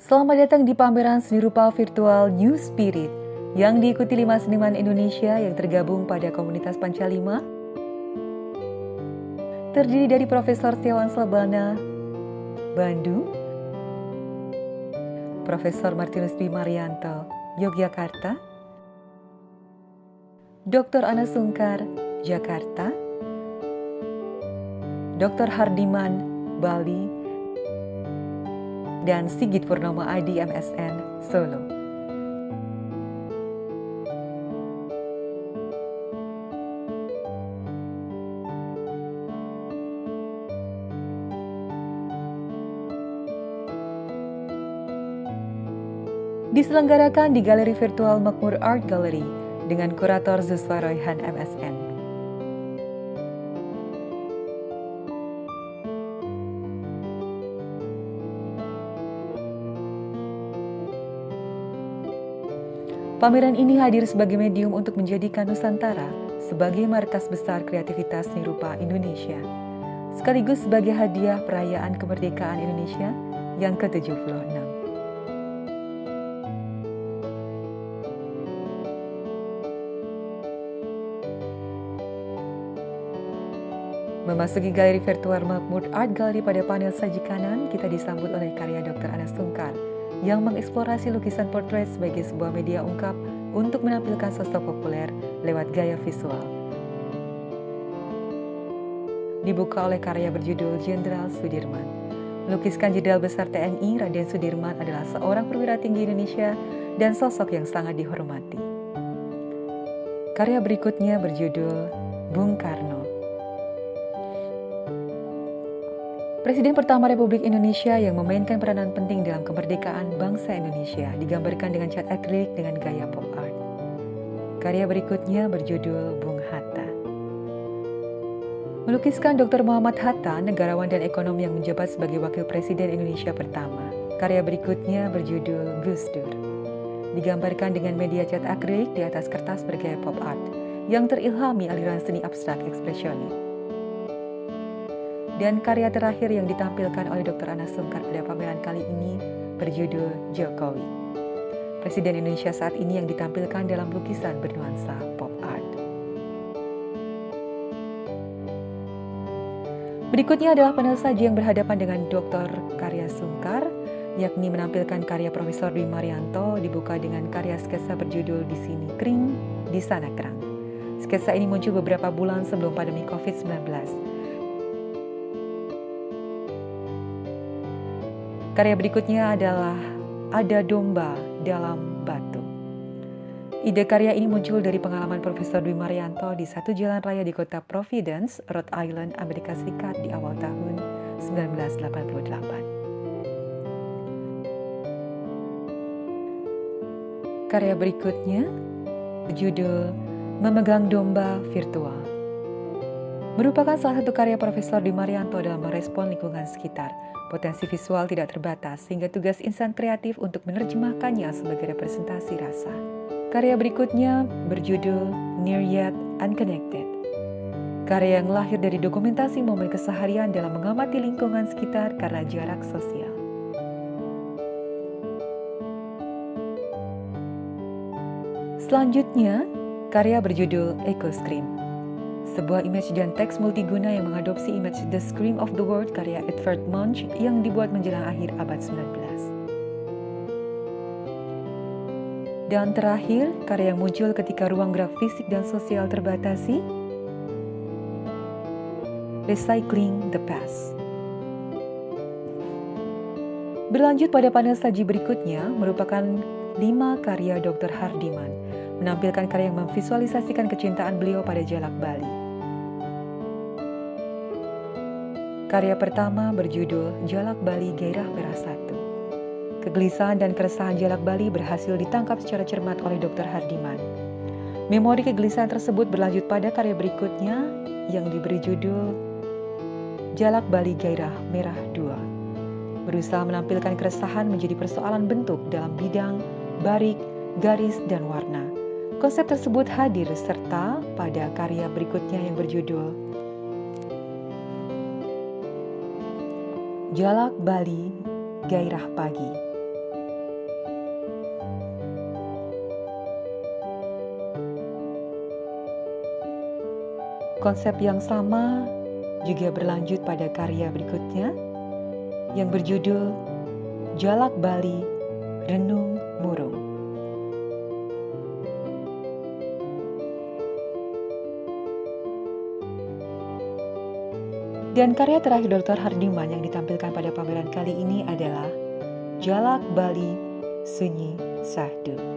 Selamat datang di pameran seni rupa virtual New Spirit yang diikuti 5 seniman Indonesia yang tergabung pada komunitas Pancalima. Terdiri dari Profesor Setiawan Sabana, Bandung, Profesor Martinus Dwi Marianto, Yogyakarta, Dr. Ana Sungkar, Jakarta, Dr. Hardiman, Bali, dan Sigit Purnomo Adi MSN, Solo. Diselenggarakan di Galeri Virtual Makmur Art Gallery dengan kurator Zuswa Royhan MSN. Pameran ini hadir sebagai medium untuk menjadikan Nusantara sebagai markas besar kreativitas seni rupa Indonesia, sekaligus sebagai hadiah perayaan kemerdekaan Indonesia yang ke-76. Memasuki Galeri Virtual Makmur Art Gallery pada panel saji kanan, kita disambut oleh karya Dr. Ana Sungkar yang mengeksplorasi lukisan portrait sebagai sebuah media ungkap untuk menampilkan sosok populer lewat gaya visual. Dibuka oleh karya berjudul Jenderal Sudirman. Melukiskan Jenderal Besar TNI Raden Sudirman adalah seorang perwira tinggi Indonesia dan sosok yang sangat dihormati. Karya berikutnya berjudul Bung Karno. Presiden pertama Republik Indonesia yang memainkan peranan penting dalam kemerdekaan bangsa Indonesia digambarkan dengan cat akrilik dengan gaya pop art. Karya berikutnya berjudul Bung Hatta. Melukiskan Dr. Muhammad Hatta, negarawan dan ekonom yang menjabat sebagai Wakil Presiden Indonesia pertama. Karya berikutnya berjudul Gus Dur. Digambarkan dengan media cat akrilik di atas kertas bergaya pop art yang terilhami aliran seni abstrak ekspresionis. Dan karya terakhir yang ditampilkan oleh Dr. Ana Sungkar pada pameran kali ini berjudul Jokowi. Presiden Indonesia saat ini yang ditampilkan dalam lukisan bernuansa pop art. Berikutnya adalah panel saji yang berhadapan dengan Dr. Karya Sungkar, yakni menampilkan karya Profesor Dwi Marianto dibuka dengan karya sketsa berjudul Di Sini Kering, Di Sana Kerang. Sketsa ini muncul beberapa bulan sebelum pandemi COVID-19. Karya berikutnya adalah Ada Domba Dalam Batu. Ide karya ini muncul dari pengalaman Profesor Dwi Marianto di satu jalan raya di kota Providence, Rhode Island, Amerika Serikat di awal tahun 1988. Karya berikutnya berjudul Memegang Domba Virtual. Merupakan salah satu karya Profesor Dwi Marianto dalam merespon lingkungan sekitar. Potensi visual tidak terbatas, sehingga tugas insan kreatif untuk menerjemahkannya sebagai representasi rasa. Karya berikutnya berjudul Near Yet Unconnected. Karya yang lahir dari dokumentasi momen keseharian dalam mengamati lingkungan sekitar karena jarak sosial. Selanjutnya, karya berjudul Echo Scream. Sebuah image dan teks multiguna yang mengadopsi image The Scream of the World karya Edvard Munch yang dibuat menjelang akhir abad 19. Dan terakhir, karya yang muncul ketika ruang gerak fisik dan sosial terbatasi, Recycling the Past. Berlanjut pada panel saji berikutnya merupakan 5 karya Dr. Hardiman, menampilkan karya yang memvisualisasikan kecintaan beliau pada Jalak Bali. Karya pertama berjudul Jalak Bali Gairah Merah 1. Kegelisahan dan keresahan Jalak Bali berhasil ditangkap secara cermat oleh Dr. Hardiman. Memori kegelisahan tersebut berlanjut pada karya berikutnya yang diberi judul Jalak Bali Gairah Merah 2. Berusaha menampilkan keresahan menjadi persoalan bentuk dalam bidang barik, garis, dan warna. Konsep tersebut hadir serta pada karya berikutnya yang berjudul Jalak Bali Gairah Pagi. Konsep yang sama juga berlanjut pada karya berikutnya yang berjudul Jalak Bali Renung Murung. Dan karya terakhir Dr. Hardiman yang ditampilkan pada pameran kali ini adalah Jalak Bali Sunyi Sahdu.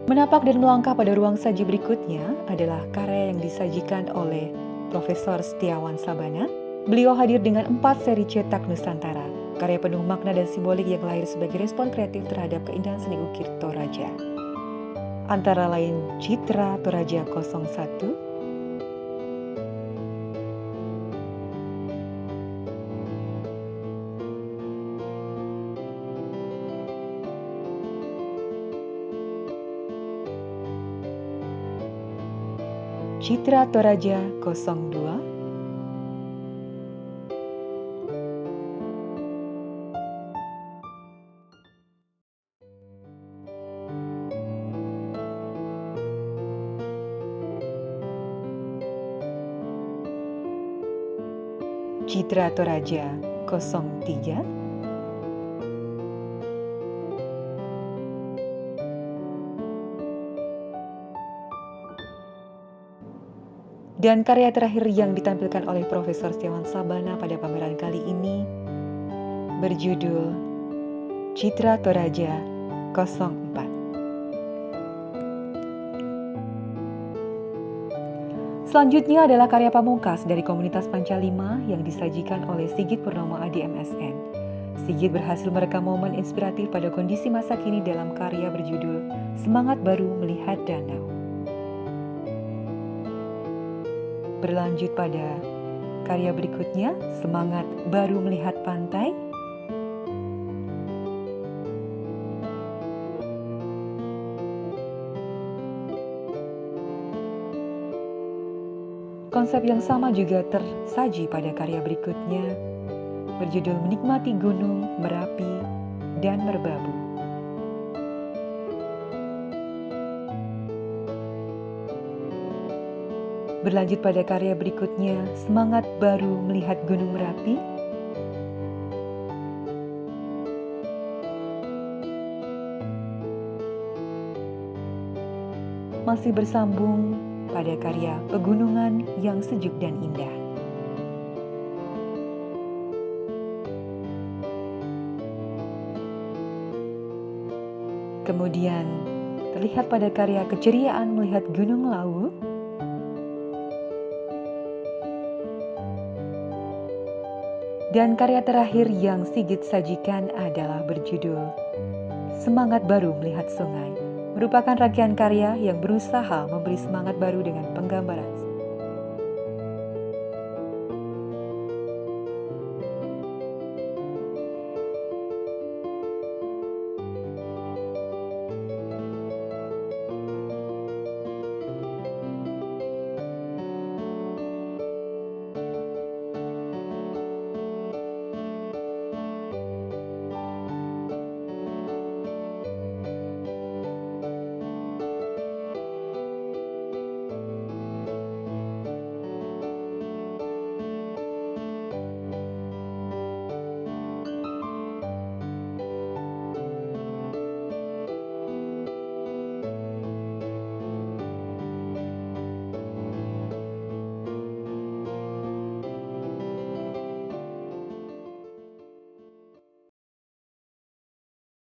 Menapak dan melangkah pada ruang saji berikutnya adalah karya yang disajikan oleh Profesor Setiawan Sabana. Beliau hadir dengan 4 seri cetak Nusantara, karya penuh makna dan simbolik yang lahir sebagai respon kreatif terhadap keindahan seni ukir Toraja. Antara lain Citra Toraja 01, Citra Toraja 02, Citra Toraja 03, dan karya terakhir yang ditampilkan oleh Profesor Setiawan Sabana pada pameran kali ini berjudul Citra Toraja 04. Selanjutnya adalah karya pamungkas dari komunitas Pancalima yang disajikan oleh Sigit Purnomo Adi MSN. Sigit berhasil merekam momen inspiratif pada kondisi masa kini dalam karya berjudul Semangat Baru Melihat Danau. Berlanjut pada karya berikutnya, Semangat Baru Melihat Pantai. Konsep yang sama juga tersaji pada karya berikutnya, berjudul Menikmati Gunung, Merapi, dan Merbabu. Berlanjut pada karya berikutnya, Semangat Baru Melihat Gunung Merapi. Masih bersambung pada karya Pegunungan yang Sejuk dan Indah. Kemudian terlihat pada karya Keceriaan Melihat Gunung Lawu. Dan karya terakhir yang Sigit sajikan adalah berjudul Semangat Baru Melihat Sungai, merupakan rangkaian karya yang berusaha memberi semangat baru dengan penggambaran